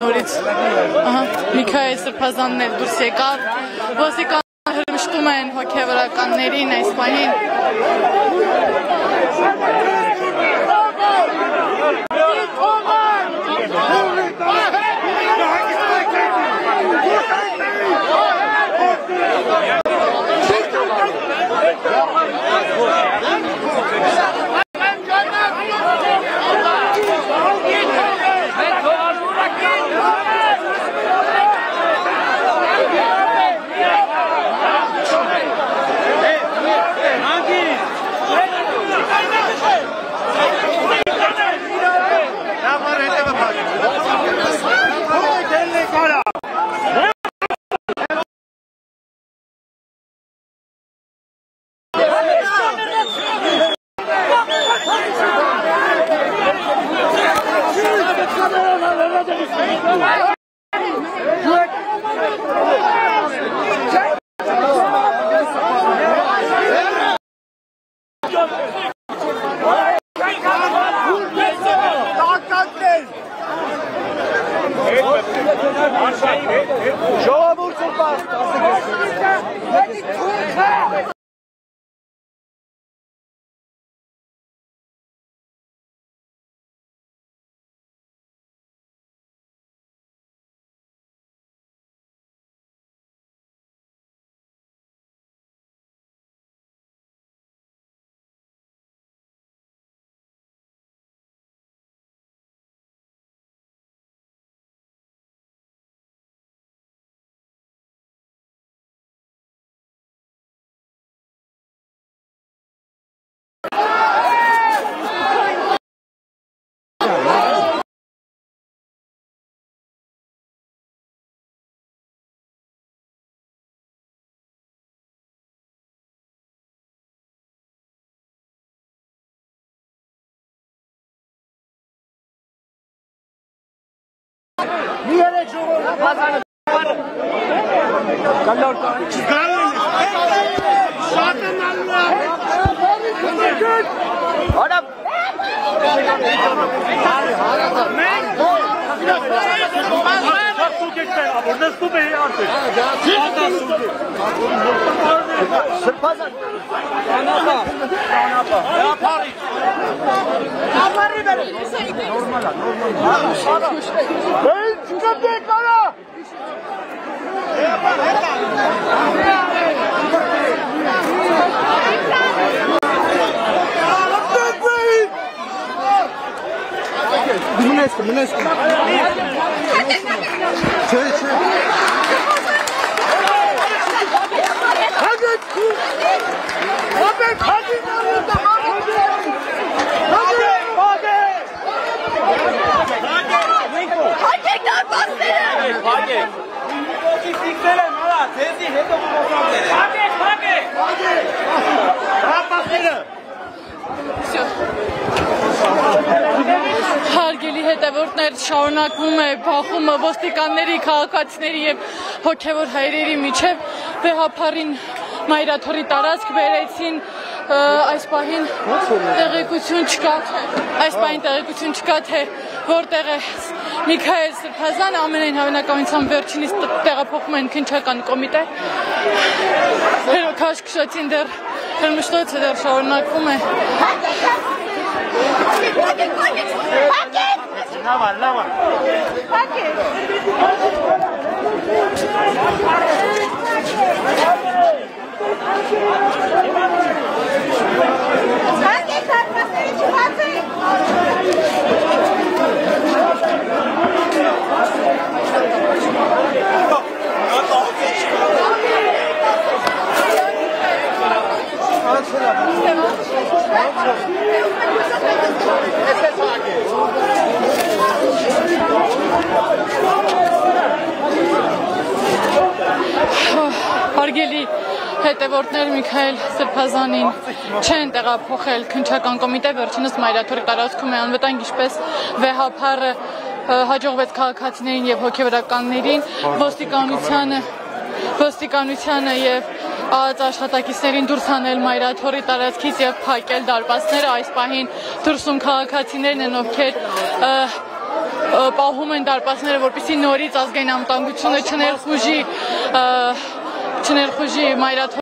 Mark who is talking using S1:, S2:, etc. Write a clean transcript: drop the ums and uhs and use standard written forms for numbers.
S1: նորից Միքայել Սրբազանն էլ դուրս եկավ, ոստիկանները հրմշտում են հոգևորականներին այս պահին։ Հարգելի հետևորդներ, շարունակվում է բախումը ոստիկանների, քաղաքացիների եւ հոգեվոր հայրերի միջև վեհափառին մայրաթորի տարածք բերեցին այս պահին տեղեկություն չկա թե որտեղ է Միքայել Սրբազանը, ամենայն հավանականությամբ վերջինիս տեղափոխում են քննչական կոմիտե, քաշքշոցին դեռ հրմշտոցը դեռ շարունակվում է։ Հարգելի հետևորդներ, Միքայել Սրբազանին չեն տեղափոխել քննչական կոմիտե, վերջինս մայրաթորի տարածքում է անվտանգ, ինչպես վեհափառը հաջողվեց քաղաքացիներին եւ հոգեվորականներին, ոստիկանությանը եւ աշխատակիցներին դուրս հանել մայրաթորի տարածքից եւ փակել դարպասները։ Այս պահին դուրսում քաղաքացիներն են, ովքեր պահում են դարպասները, որպեսզի նորից ազգային անվտանգությունը չներխուժի մայրաթորի